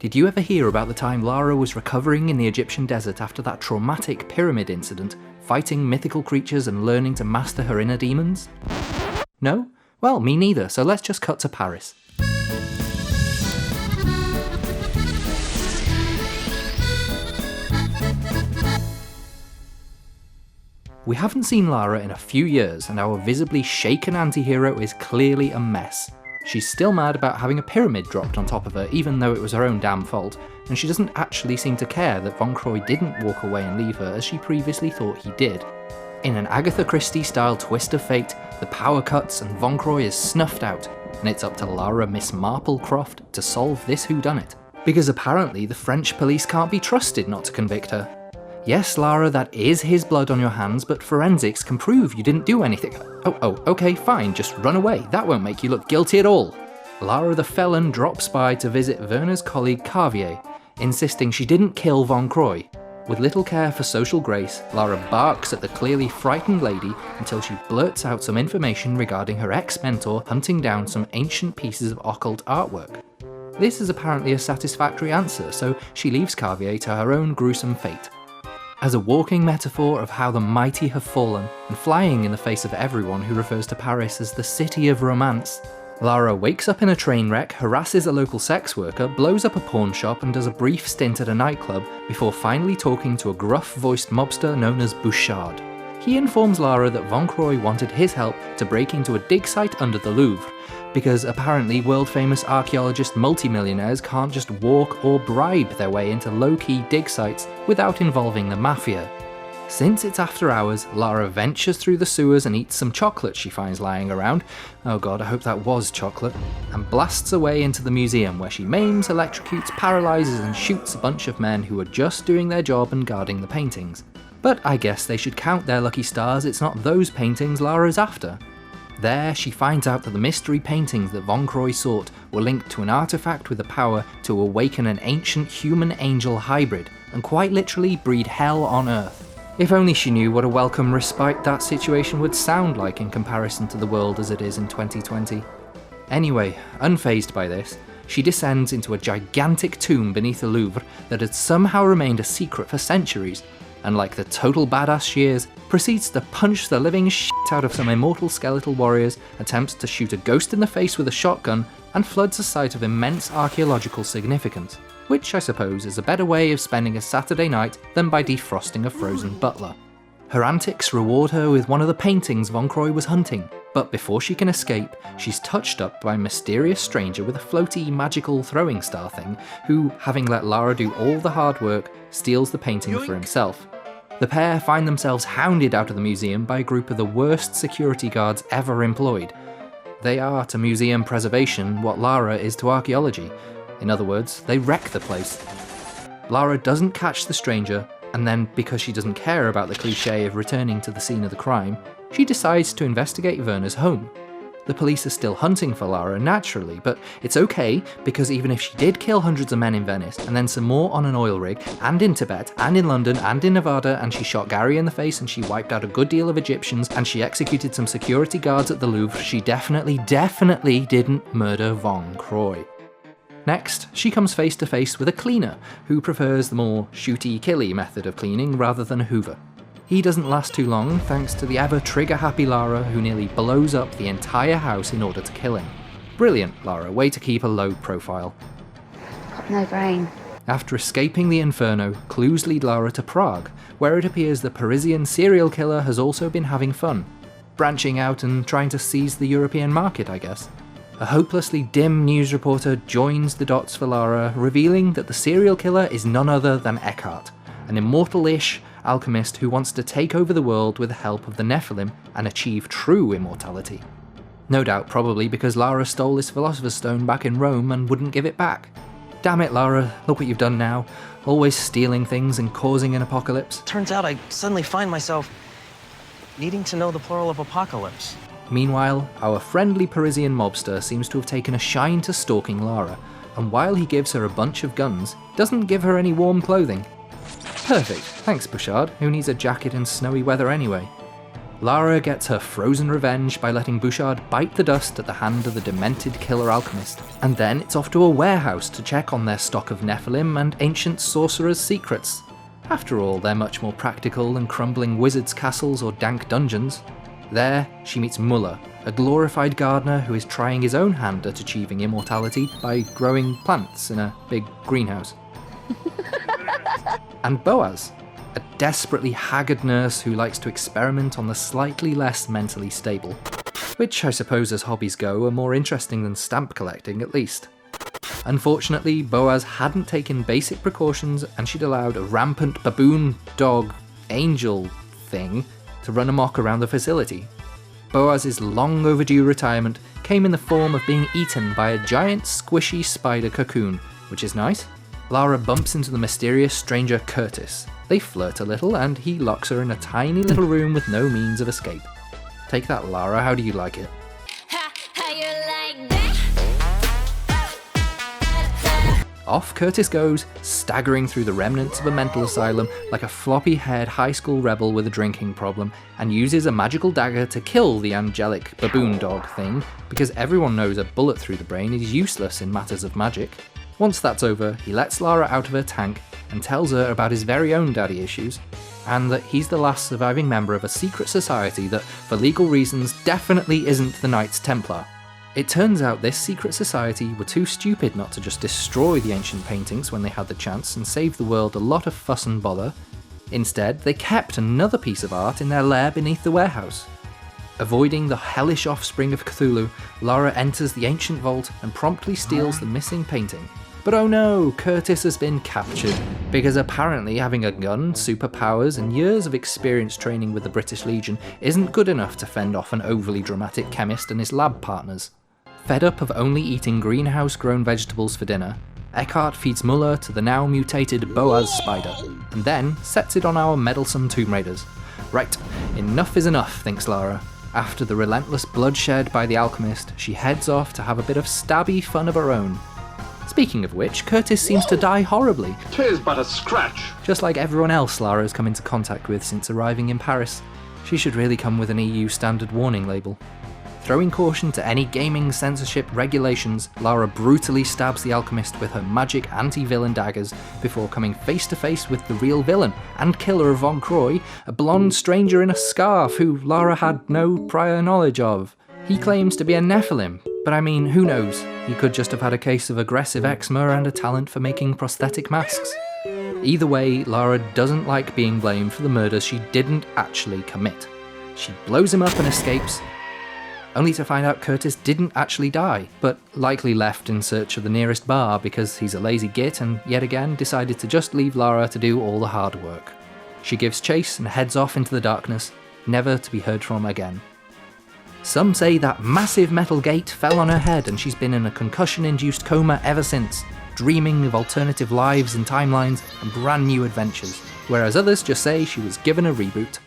Did you ever hear about the time Lara was recovering in the Egyptian desert after that traumatic pyramid incident, fighting mythical creatures and learning to master her inner demons? No? Well, me neither, so let's just cut to Paris. We haven't seen Lara in a few years, and our visibly shaken anti-hero is clearly a mess. She's still mad about having a pyramid dropped on top of her, even though it was her own damn fault, and she doesn't actually seem to care that Von Croy didn't walk away and leave her as she previously thought he did. In an Agatha Christie-style twist of fate, the power cuts and Von Croy is snuffed out, and it's up to Lara Miss Marplecroft to solve this whodunit. Because apparently the French police can't be trusted not to convict her. Yes, Lara, that is his blood on your hands, but forensics can prove you didn't do anything. Oh, okay, fine, just run away. That won't make you look guilty at all. Lara the felon drops by to visit Werner's colleague Carvier, insisting she didn't kill Von Croy. With little care for social grace, Lara barks at the clearly frightened lady until she blurts out some information regarding her ex-mentor hunting down some ancient pieces of occult artwork. This is apparently a satisfactory answer, so she leaves Carvier to her own gruesome fate. As a walking metaphor of how the mighty have fallen, and flying in the face of everyone who refers to Paris as the city of romance, Lara wakes up in a train wreck, harasses a local sex worker, blows up a pawn shop and does a brief stint at a nightclub before finally talking to a gruff-voiced mobster known as Bouchard. He informs Lara that Von Croy wanted his help to break into a dig site under the Louvre, because apparently world-famous archaeologist multimillionaires can't just walk or bribe their way into low-key dig sites without involving the mafia. Since it's after hours, Lara ventures through the sewers and eats some chocolate she finds lying around, oh god, I hope that was chocolate, and blasts away into the museum where she maims, electrocutes, paralyses and shoots a bunch of men who are just doing their job and guarding the paintings. But I guess they should count their lucky stars it's not those paintings Lara's after. There, she finds out that the mystery paintings that Von Croy sought were linked to an artifact with the power to awaken an ancient human-angel hybrid, and quite literally breed hell on Earth. If only she knew what a welcome respite that situation would sound like in comparison to the world as it is in 2020. Anyway, unfazed by this, she descends into a gigantic tomb beneath the Louvre that had somehow remained a secret for centuries, and like the total badass she is, proceeds to punch the living shit out of some immortal skeletal warriors, attempts to shoot a ghost in the face with a shotgun, and floods a site of immense archaeological significance, which I suppose is a better way of spending a Saturday night than by defrosting a frozen butler. Her antics reward her with one of the paintings Von Croy was hunting, but before she can escape, she's touched up by a mysterious stranger with a floaty magical throwing star thing, who, having let Lara do all the hard work, steals the painting for himself. The pair find themselves hounded out of the museum by a group of the worst security guards ever employed. They are to museum preservation what Lara is to archaeology. In other words, they wreck the place. Lara doesn't catch the stranger, and then, because she doesn't care about the cliché of returning to the scene of the crime, she decides to investigate Werner's home. The police are still hunting for Lara naturally, but it's okay because even if she did kill hundreds of men in Venice, and then some more on an oil rig, and in Tibet, and in London, and in Nevada, and she shot Gary in the face, and she wiped out a good deal of Egyptians, and she executed some security guards at the Louvre, she definitely didn't murder Von Croy. Next, she comes face to face with a cleaner, who prefers the more shooty-killy method of cleaning rather than a hoover. He doesn't last too long, thanks to the ever trigger-happy Lara, who nearly blows up the entire house in order to kill him. Brilliant, Lara, way to keep a low profile. Got no brain. After escaping the inferno, clues lead Lara to Prague, where it appears the Parisian serial killer has also been having fun. Branching out and trying to seize the European market, I guess. A hopelessly dim news reporter joins the dots for Lara, revealing that the serial killer is none other than Eckhardt, an immortal-ish alchemist who wants to take over the world with the help of the Nephilim and achieve true immortality. No doubt probably because Lara stole his Philosopher's Stone back in Rome and wouldn't give it back. Damn it, Lara, look what you've done now. Always stealing things and causing an apocalypse. Turns out I suddenly find myself needing to know the plural of apocalypse. Meanwhile, our friendly Parisian mobster seems to have taken a shine to stalking Lara, and while he gives her a bunch of guns, doesn't give her any warm clothing. Perfect, thanks Bouchard, who needs a jacket in snowy weather anyway. Lara gets her frozen revenge by letting Bouchard bite the dust at the hand of the demented killer alchemist, and then it's off to a warehouse to check on their stock of Nephilim and ancient sorcerers' secrets. After all, they're much more practical than crumbling wizards' castles or dank dungeons. There, she meets Muller, a glorified gardener who is trying his own hand at achieving immortality by growing plants in a big greenhouse. And Boaz, a desperately haggard nurse who likes to experiment on the slightly less mentally stable. Which I suppose as hobbies go are more interesting than stamp collecting at least. Unfortunately, Boaz hadn't taken basic precautions and she'd allowed a rampant baboon dog angel thing to run amok around the facility. Boaz's long overdue retirement came in the form of being eaten by a giant squishy spider cocoon, which is nice. Lara bumps into the mysterious stranger Kurtis. They flirt a little and he locks her in a tiny little room with no means of escape. Take that, Lara, how do you like it? Off Kurtis goes, staggering through the remnants of a mental asylum like a floppy-haired high school rebel with a drinking problem, and uses a magical dagger to kill the angelic baboon dog thing, because everyone knows a bullet through the brain is useless in matters of magic. Once that's over, he lets Lara out of her tank and tells her about his very own daddy issues, and that he's the last surviving member of a secret society that, for legal reasons, definitely isn't the Knights Templar. It turns out this secret society were too stupid not to just destroy the ancient paintings when they had the chance and save the world a lot of fuss and bother. Instead, they kept another piece of art in their lair beneath the warehouse. Avoiding the hellish offspring of Cthulhu, Lara enters the ancient vault and promptly steals the missing painting. But oh no, Kurtis has been captured, because apparently having a gun, superpowers and years of experience training with the British Legion isn't good enough to fend off an overly dramatic chemist and his lab partners. Fed up of only eating greenhouse-grown vegetables for dinner, Eckhardt feeds Muller to the now mutated Boaz spider, and then sets it on our meddlesome Tomb Raiders. Right, enough is enough, thinks Lara. After the relentless bloodshed by the alchemist, she heads off to have a bit of stabby fun of her own. Speaking of which, Kurtis seems to die horribly. 'Tis but a scratch. Just like everyone else Lara has come into contact with since arriving in Paris. She should really come with an EU standard warning label. Throwing caution to any gaming censorship regulations, Lara brutally stabs the alchemist with her magic anti-villain daggers before coming face to face with the real villain and killer of Von Croy, a blonde stranger in a scarf who Lara had no prior knowledge of. He claims to be a Nephilim, but I mean, who knows? He could just have had a case of aggressive eczema and a talent for making prosthetic masks. Either way, Lara doesn't like being blamed for the murders she didn't actually commit. She blows him up and escapes, only to find out Kurtis didn't actually die, but likely left in search of the nearest bar because he's a lazy git and yet again decided to just leave Lara to do all the hard work. She gives chase and heads off into the darkness, never to be heard from again. Some say that massive metal gate fell on her head and she's been in a concussion-induced coma ever since, dreaming of alternative lives and timelines and brand new adventures, whereas others just say she was given a reboot.